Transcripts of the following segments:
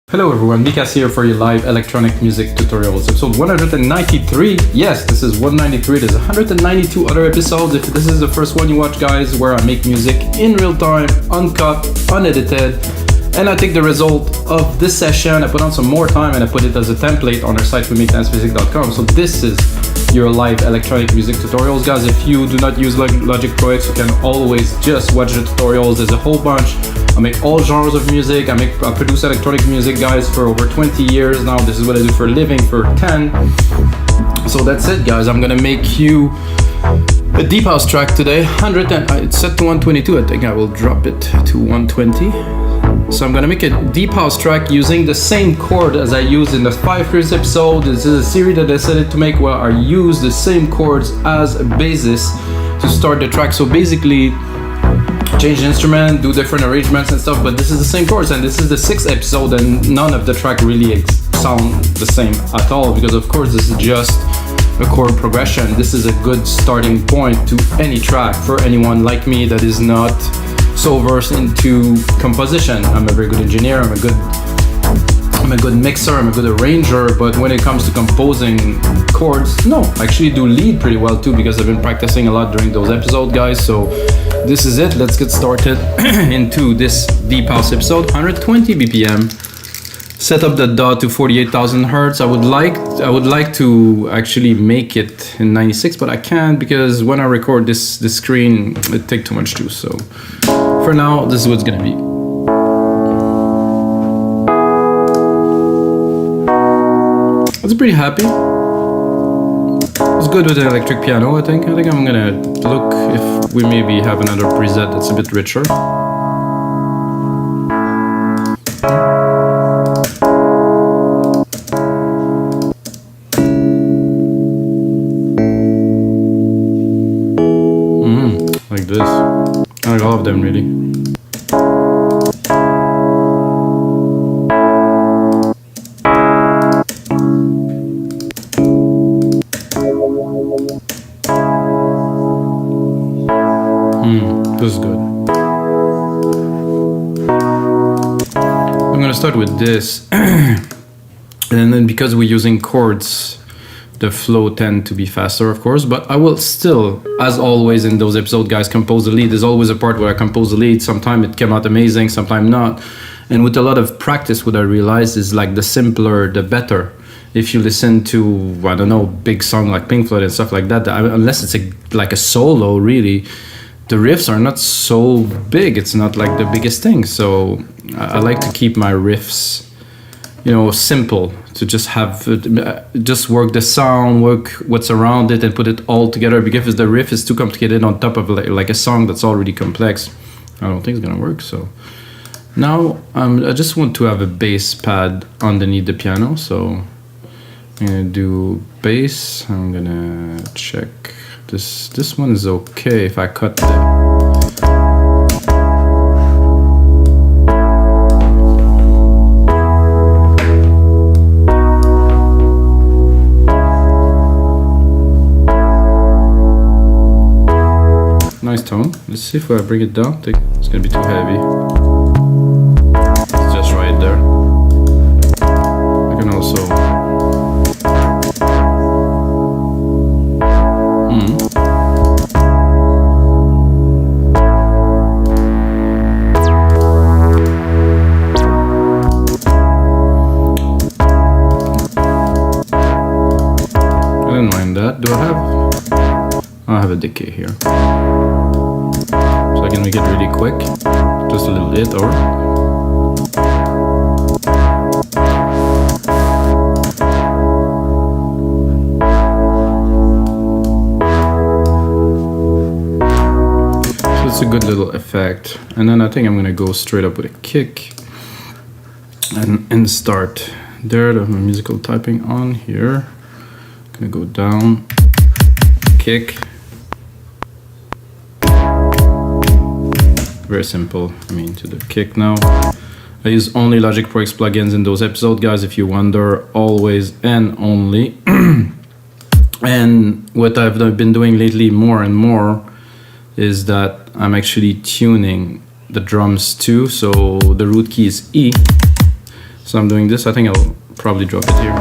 Hello everyone, Mikas here for your live electronic music tutorials. Episode 193. Yes, this is 193. There's 192 other episodes. If this is the first one you watch, guys, where I make music in real time, uncut, unedited, and I take the result of this session, I put on some more time and I put it as a template on our site, wemakedancemusic.com. So this is your live electronic music tutorials, guys. If you do not use Logic Pro X, you can always just watch the tutorials. There's a whole bunch. I make all genres of music. I produce electronic music, guys, for over 20 years now. This is what I do for a living for 10. So that's it, guys. I'm gonna make you a deep house track today. It's set to 122. I think I will drop it to 120. So I'm gonna make a deep house track using the same chord as I used in the 5 previous episode. This is a series that I decided to make where I use the same chords as a basis to start the track. So basically, change the instrument, do different arrangements and stuff, but this is the same chords, and this is the 6th episode, and none of the track really sound the same at all, because of course this is just a chord progression. This is a good starting point to any track for anyone like me that is not so versed into composition. I'm a very good engineer, I'm a good mixer, I'm a good arranger, but when it comes to composing chords, no, I actually do lead pretty well too, because I've been practicing a lot during those episodes, guys. So this is it. Let's get started into this deep house episode. 120 BPM. Set up the DAW to 48,000 hertz. I would like to actually make it in 96, but I can't, because when I record this screen, it takes too much juice. So for now, this is what it's gonna be. I was pretty happy. It's good with an electric piano, I think. I'm gonna look if we maybe have another preset that's a bit richer. Like this. I like all of them, really. This is good. I'm gonna start with this, and then because we're using chords, the flow tend to be faster, of course, but I will still, as always in those episodes, guys, compose the lead. There's always a part where I compose the lead. Sometimes it came out amazing, sometimes not. And with a lot of practice, what I realized is, like, the simpler, the better. If you listen to, I don't know, big song like Pink Floyd and stuff like that, unless it's like a solo, really, the riffs are not so big. It's not like the biggest thing. So I like to keep my riffs, simple, to just just work the sound, work what's around it, and put it all together. Because if the riff is too complicated on top of like a song that's already complex, I don't think it's gonna work. So now I just want to have a bass pad underneath the piano. So I'm gonna do bass. I'm gonna check. This one is okay if I cut it. Nice tone. Let's see if I bring it down. I think it's gonna be too heavy. It's just right there. I can also do I have a decay here, so I can make it really quick, just a little bit, or so it's a good little effect. And then I think I'm gonna go straight up with a kick and start there. I have my musical typing on here. Gonna go down, kick. Very simple. To the kick now. I use only Logic Pro X plugins in those episodes, guys, if you wonder, always and only. And what I've been doing lately more and more is that I'm actually tuning the drums too. So the root key is E. So I'm doing this. I think I'll probably drop it here.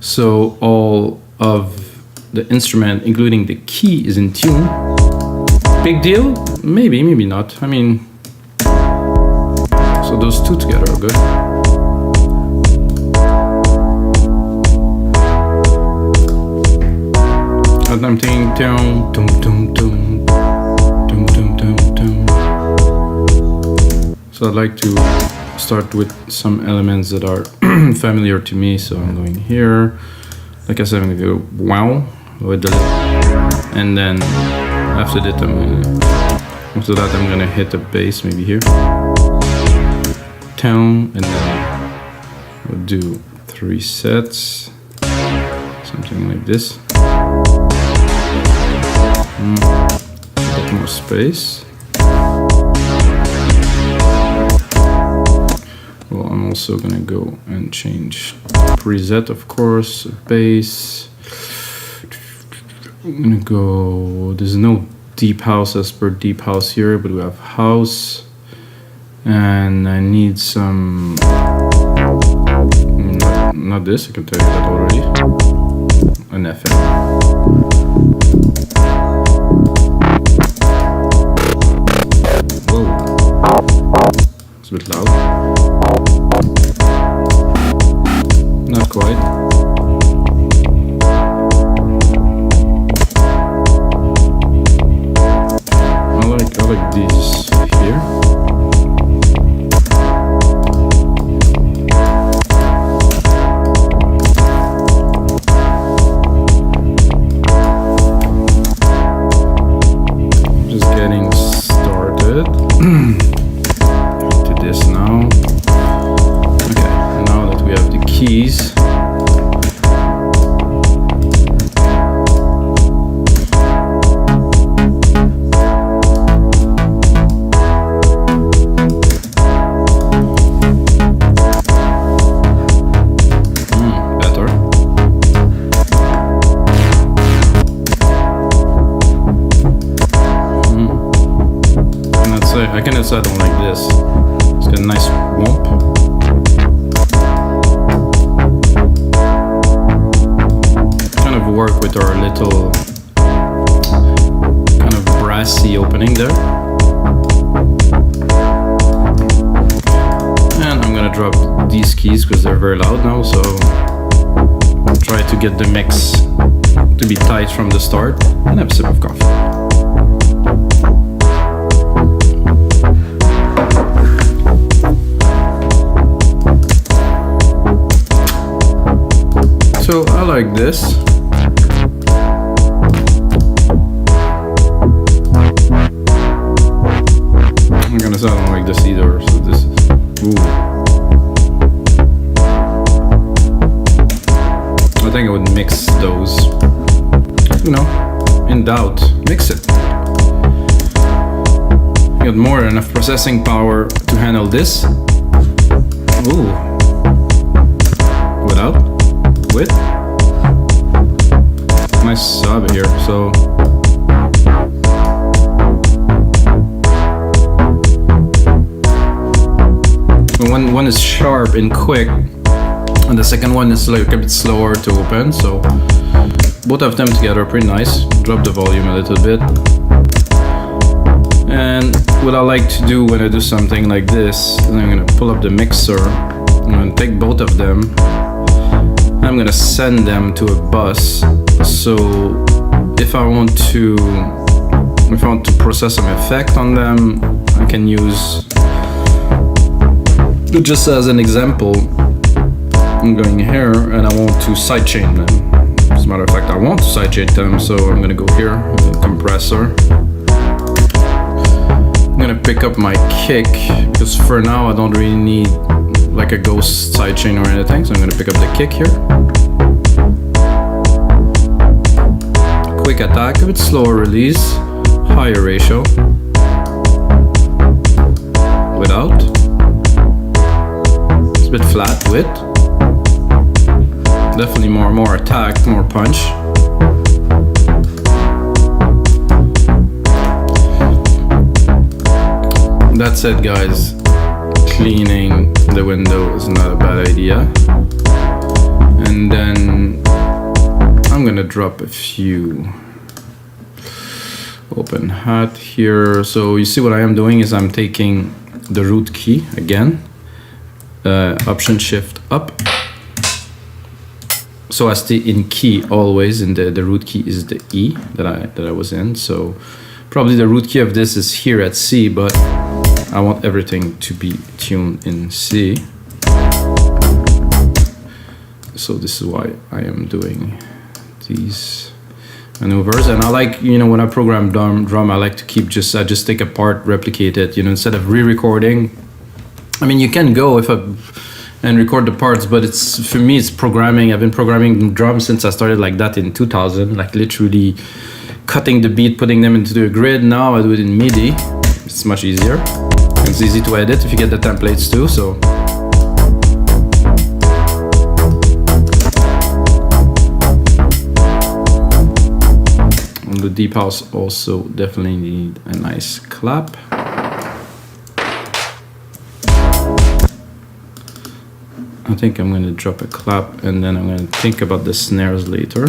So all of the instrument, including the key, is in tune. Big deal? Maybe, maybe not. I mean, so those two together are good. And I'm thinking, doom, doom, doom, doom, doom, doom, doom, doom. So I'd like to start with some elements that are familiar to me. So I'm going here. Like I said, I'm gonna go wow with the, and then after that I'm gonna hit the bass maybe here, tone, and then we'll do 3 sets, something like this. A bit more space. Well, I'm also gonna go and change preset, of course, bass. I'm gonna go, there's no deep house as per deep house here, but we have house. And I need some, not this, I can tell you that already, an FM. Whoa, it's a bit loud. Not quite. I like these here. Just getting started. To this now. Okay, now that we have the keys. I can decide on like this. It's got a nice whomp. Kind of work with our little kind of brassy opening there. And I'm gonna drop these keys because they're very loud now, so I'll try to get the mix to be tight from the start and have a sip of coffee. So I like this. I'm gonna say I don't like this either, so this is, ooh. I think I would mix those, you know, in doubt, mix it. You got more than enough processing power to handle this. Ooh. Without? With nice sub here, so one is sharp and quick, and the second one is like a bit slower to open, so both of them together are pretty nice. Drop the volume a little bit. And what I like to do when I do something like this, is I'm gonna pull up the mixer, I'm gonna take both of them, I'm gonna send them to a bus. So if I want to process some effect on them, I can use, just as an example, I'm going here and I want to sidechain them. As a matter of fact, I want to sidechain them, so I'm gonna go here, compressor. I'm gonna pick up my kick, because for now I don't really need like a ghost sidechain or anything, so I'm gonna pick up the kick here. Quick attack, a bit slower release, higher ratio. Without. It's a bit flat with. Definitely more attack, more punch. That's it, guys. cleaning the window is not a bad idea. And then I'm gonna drop a few open hat here. So you see what I am doing is I'm taking the root key again, Option Shift up. So I stay in key always, and the root key is the E that I was in. So probably the root key of this is here at C, but I want everything to be tuned in C. So this is why I am doing these maneuvers. And I like, you know, when I program drum, I like to keep I just take a part, replicate it, you know, instead of re-recording. I mean, you can go and record the parts, but for me it's programming. I've been programming drums since I started like that in 2000, like literally cutting the beat, putting them into the grid. Now I do it in MIDI. It's much easier. It's easy to edit if you get the templates too, so. And the deep house also definitely need a nice clap. I think I'm going to drop a clap and then I'm going to think about the snares later.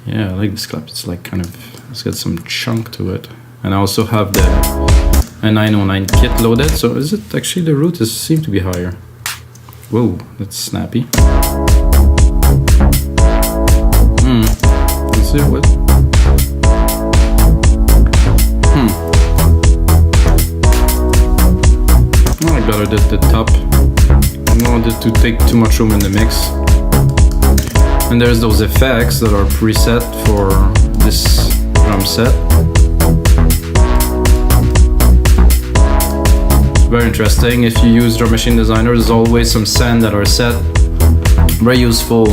Yeah, I like this clap. It's like kind of, it's got some chunk to it. And I also have the 909 kit loaded. So is it actually the root seems to be higher? Whoa, that's snappy. Let's see what. I better did the top. I don't want it to take too much room in the mix. And there's those effects that are preset for this drum set. It's very interesting. If you use Drum Machine Designer, there's always some send that are set. Very useful.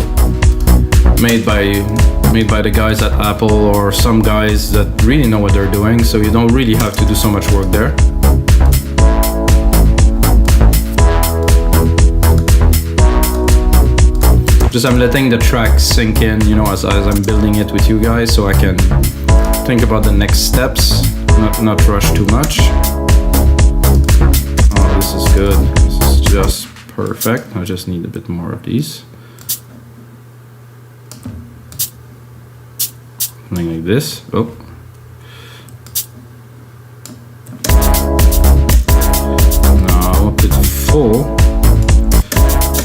Made by the guys at Apple or some guys that really know what they're doing. So you don't really have to do so much work there. Just I'm letting the track sink in, you know, as I'm building it with you guys, so I can think about the next steps, not rush too much. Oh, this is good. This is just perfect. I just need a bit more of these. Something like this. Oh. Now I want it full.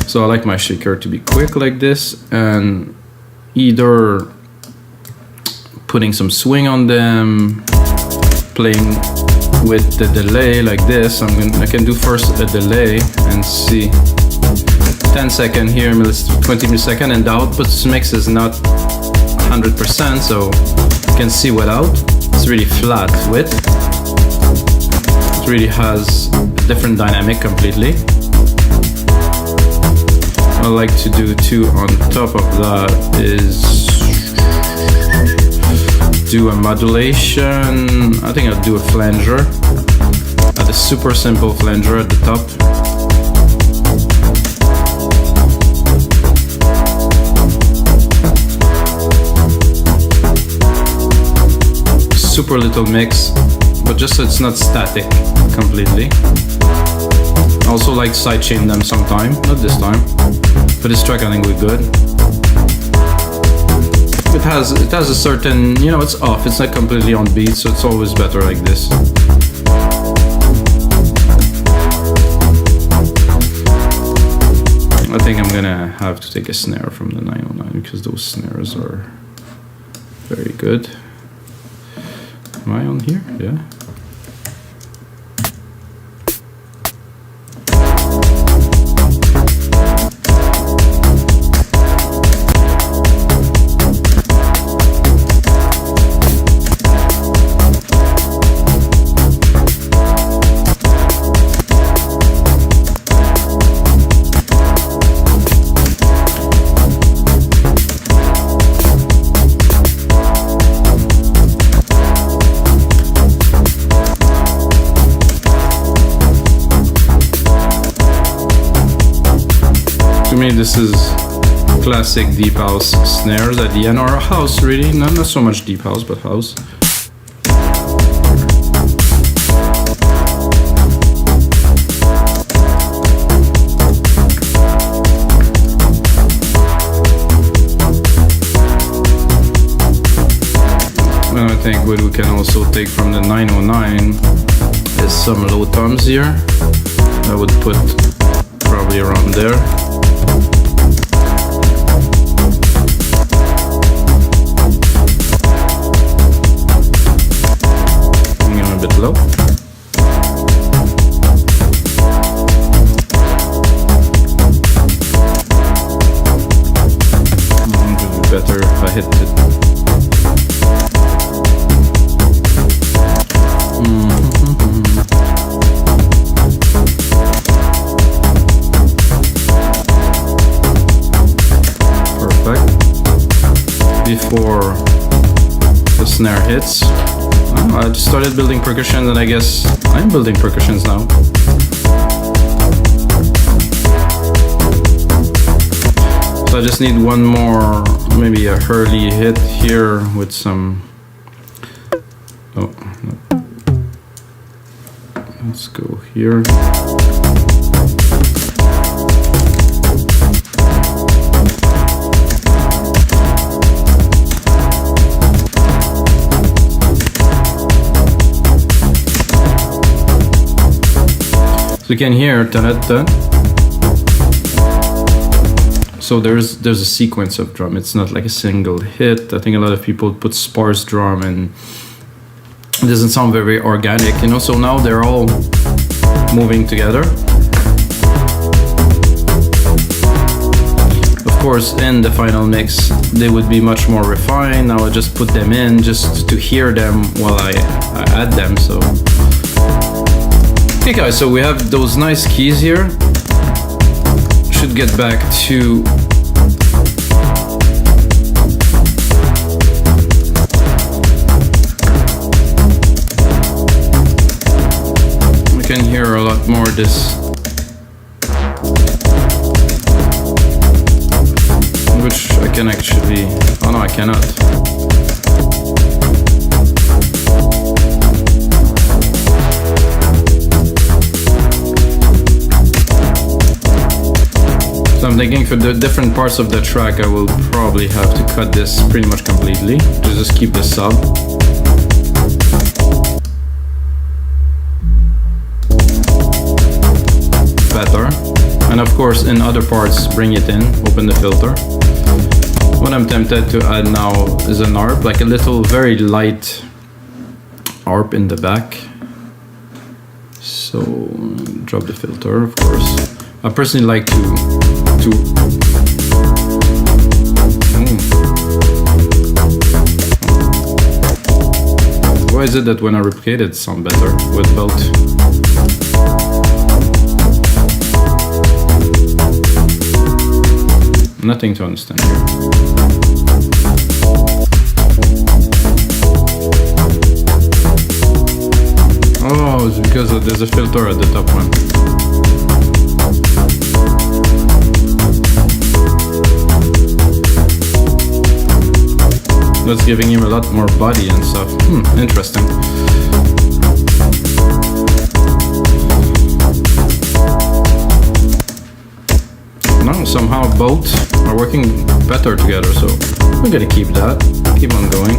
So I like my shaker to be quick like this, and either putting some swing on them, playing with the delay like this. I can do first a delay and see 10 second here, 20 millisecond, and the output mix is not 100%, so you can see without. It's really flat width. It really has a different dynamic completely. What I like to do too on top of that is do a modulation. I think I'll do a flanger. Add a super simple flanger at the top. Super little mix, but just so it's not static completely. I also like sidechain them sometime, not this time. For this track I think we're good. It has a certain, you know, it's off, it's not completely on beat, so it's always better like this. I think I'm gonna have to take a snare from the 909 because those snares are very good. Am I on here? Yeah. To me, this is classic deep house snares at the end, or house really, not so much deep house, but house. think what we can also take from the 909 is some low toms here. I would put probably around there. Bring them a bit low. Better if I hit it. Perfect. Before the snare hits, I just started building percussion, and I guess I'm building percussions now. So I just need one more, maybe a hurly hit here with some. Oh, no. Let's go here. So you can hear ta-da-ta. So there's a sequence of drum. It's not like a single hit. I think a lot of people put sparse drum and it doesn't sound very organic, you know. So now they're all moving together. Of course, in the final mix, they would be much more refined. Now I just put them in just to hear them while I add them. So okay, guys. So we have those nice keys here. Should get back to we can hear a lot more this, which I can actually, oh no, I cannot. So I'm thinking for the different parts of the track, I will probably have to cut this pretty much completely to just keep the sub. Better. And of course, in other parts, bring it in, open the filter. What I'm tempted to add now is an ARP, like a little very light ARP in the back. So drop the filter, of course. I personally like to Why is it that when I replicate it sound better with both? Nothing to understand here. Oh, it's because there's a filter at the top one. That's giving him a lot more body and stuff. Interesting. Now somehow both are working better together, so we're gonna keep that. Keep on going.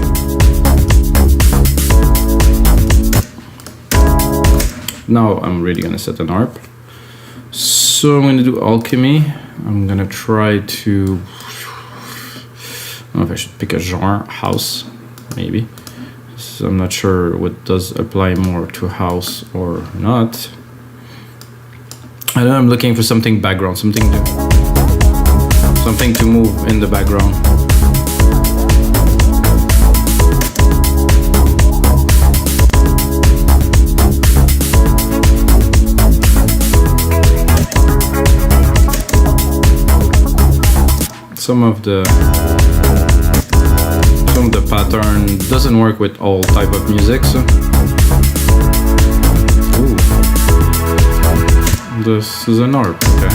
Now I'm really gonna set an ARP. So I'm gonna do alchemy. I'm gonna try to, I don't know if I should pick a genre, house, maybe. So I'm not sure what does apply more to house or not. I know I'm looking for something background, something to move in the background. Some of the pattern doesn't work with all type of music, so ooh. This is an ARP, okay.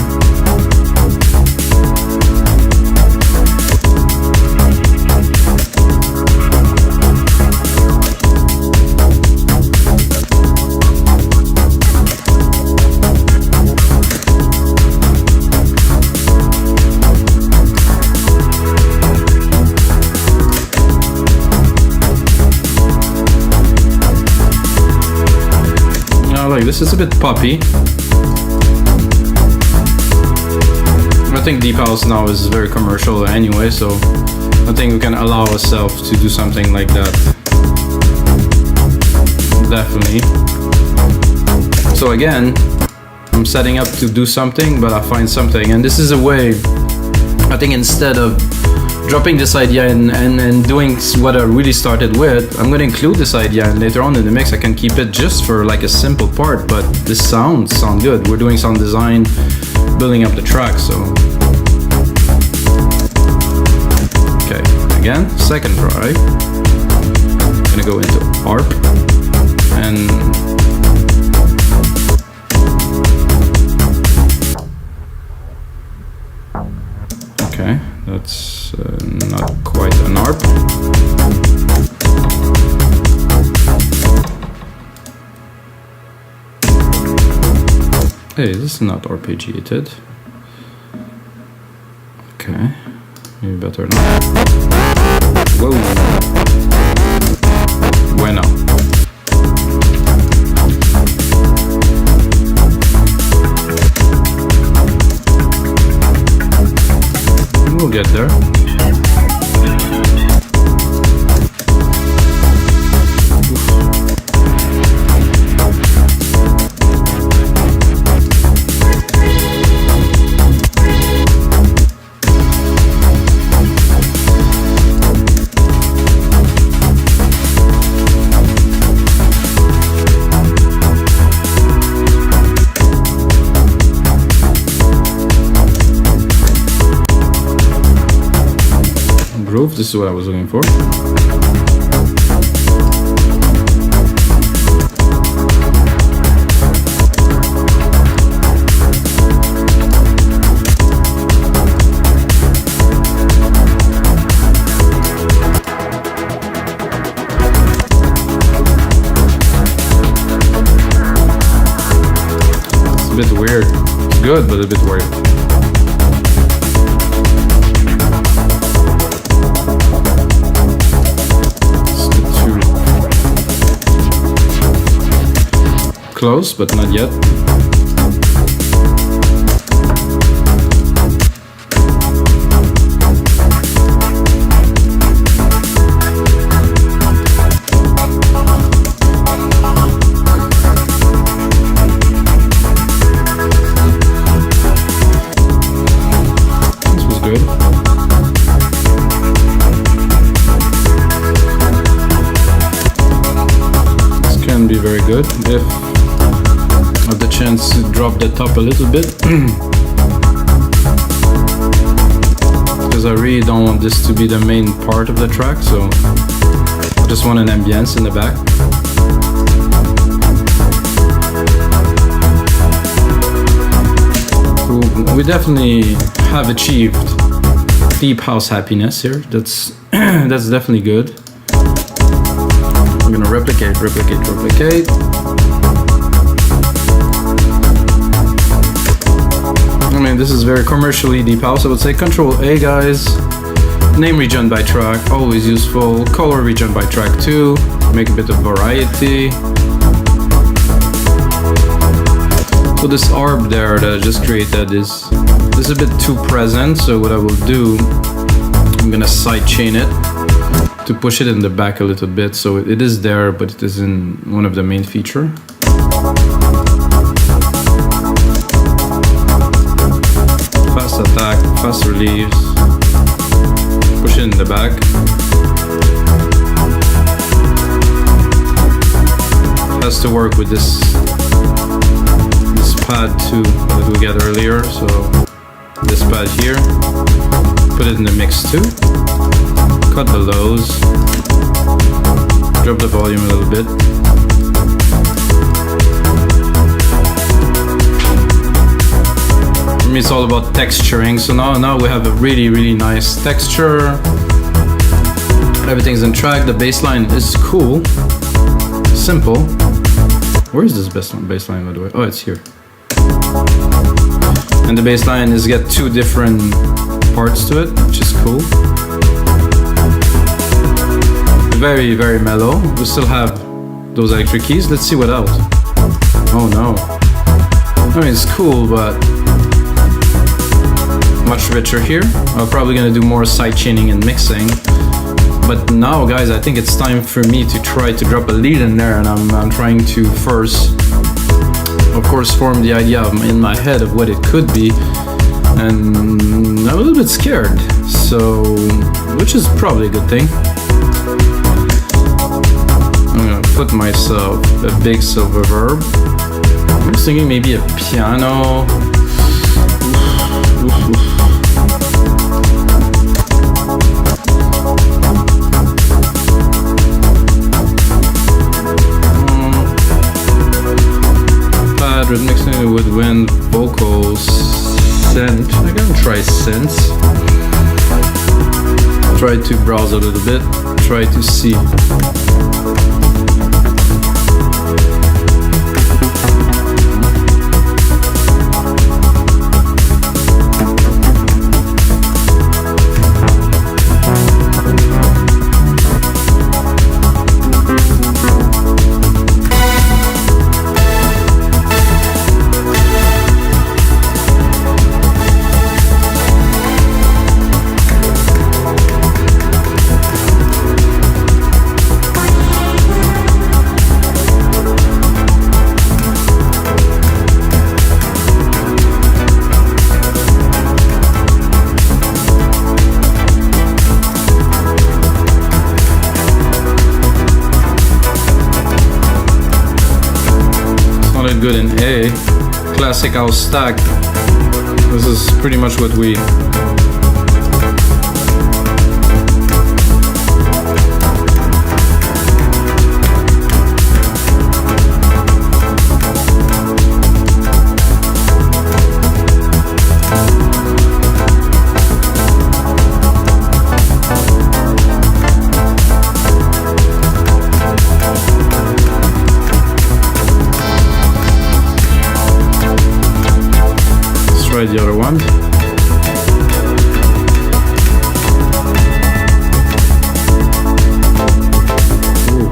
this. It's a bit poppy. I think deep house now is very commercial anyway, so I think we can allow ourselves to do something like that. Definitely. So again, I'm setting up to do something, but I find something, and this is a way, I think, instead of dropping this idea and doing what I really started with, I'm gonna include this idea, and later on in the mix I can keep it just for like a simple part, but this sound good. We're doing sound design, building up the track, so. Okay, again, second try. I'm gonna go into ARP, and okay, that's not quite an ARP. Hey, this is not arpeggiated. Okay, maybe better not. Whoa. Bueno. We'll get there. Groove, this is what I was looking for. It's a bit weird. It's good, but a bit weird. Close, but not yet. This was good. This can be very good if have the chance to drop the top a little bit, because I really don't want this to be the main part of the track, so I just want an ambience in the back. We definitely have achieved deep house happiness here. That's that's definitely good. I'm gonna replicate. I mean, this is very commercially deep house. I would say Control A, guys. Name region by track, always useful. Color region by track too. Make a bit of variety. So this ARP there that I just created is a bit too present. So what I will do, I'm gonna side chain it to push it in the back a little bit. So it is there, but it isn't one of the main feature. Fast attack, fast release, push it in the back. Has to work with this pad too that we got earlier, so this pad here, put it in the mix too, cut the lows, drop the volume a little bit. For me, it's all about texturing. So now we have a really nice texture. Everything's in track. The bassline is cool, simple. Where is this bassline, by the way? Oh, it's here. And the bassline is got two different parts to it, which is cool. Very mellow. We still have those electric keys. Let's see what else. Oh no. I mean, it's cool, but much richer here. I'm probably gonna do more side chaining and mixing. But now, guys, I think it's time for me to try to drop a lead in there, and I'm trying to first, of course, form the idea in my head of what it could be. And I'm a little bit scared, so, which is probably a good thing. I'm gonna put myself a big silver verb. I'm thinking maybe a piano. Pad with mixing it with wind, vocals, synth. I'm gonna try synths. Try to browse a little bit. Try to see. Good in A, classic house stack. This is pretty much what we try the other one. Ooh.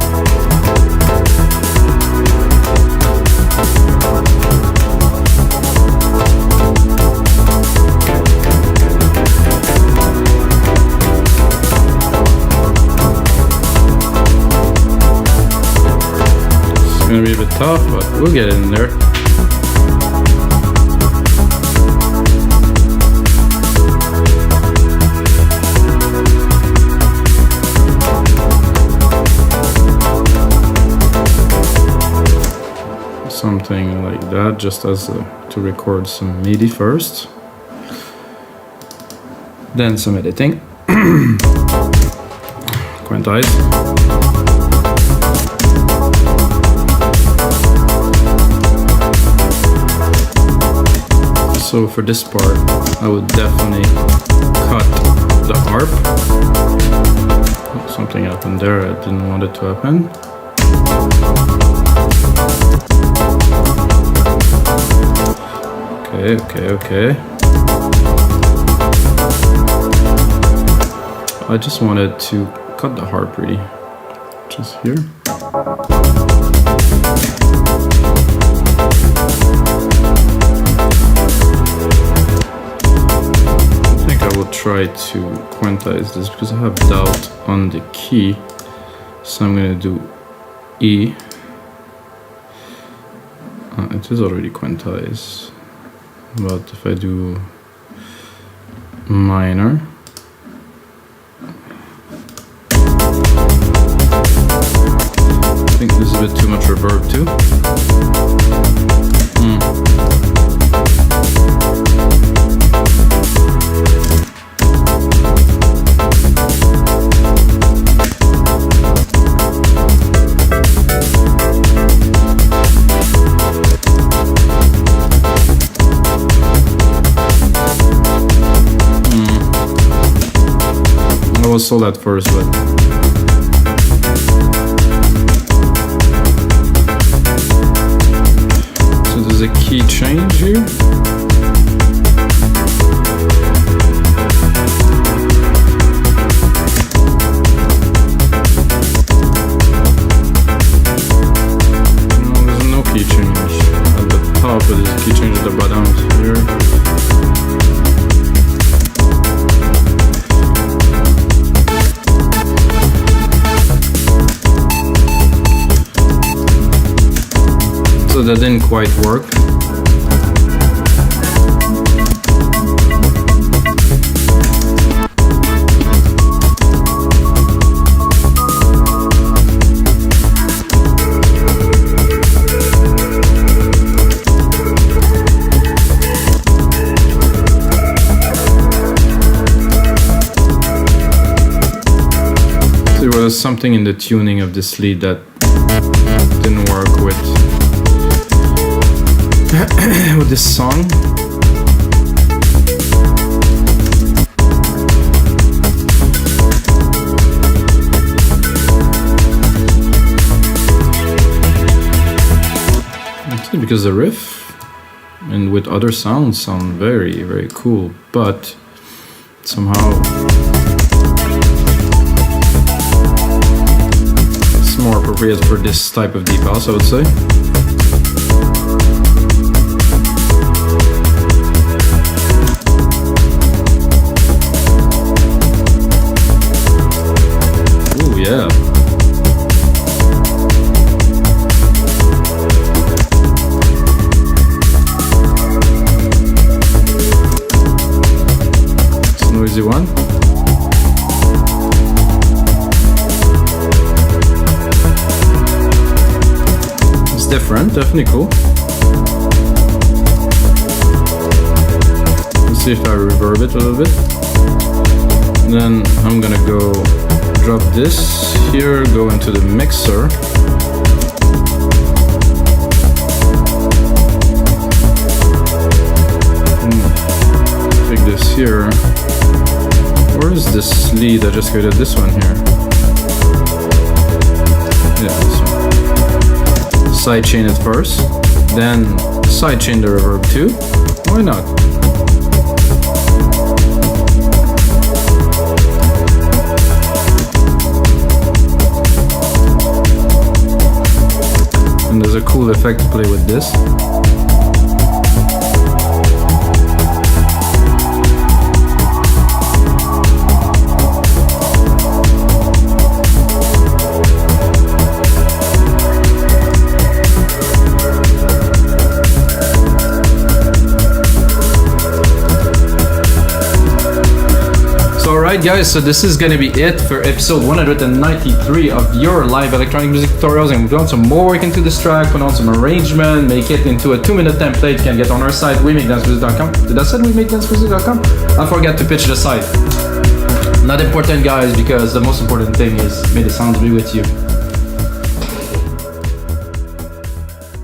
It's gonna be a bit tough, but we'll get in there. Something like that, just as to record some MIDI first, then some editing. Quantize. So for this part, I would definitely cut the harp. Something happened there, I didn't want it to happen. Okay. I just wanted to cut the harp really, just here. I think I will try to quantize this because I have doubt on the key. So I'm gonna do E. It is already quantized. But if I do minor, I think this is a bit too much reverb too. I was sold at first, but so there's a key change here. No, there's no key change. that didn't quite work. There was something in the tuning of this lead that didn't work with with this song. Because the riff and with other sounds sound very, very cool, but somehow more appropriate for this type of deep house, I would say. Ooh, yeah. It's a noisy one. Different, definitely cool. Let's see if I reverb it a little bit. And then I'm gonna go drop this here, go into the mixer. Take this here. Where is this lead? I just created this one here. Yeah, this one. Sidechain it first, then sidechain the reverb too. Why not? And there's a cool effect to play with this. Alright guys, so this is gonna be it for episode 193 of your live electronic music tutorials, and we've done some more work into this track, put on some arrangement, make it into a 2-minute template. You can get on our site, wemakedancemusic.com. Did I say wemakedancemusic.com? Don't forget to pitch the site. Not important guys, because the most important thing is may the sounds be with you.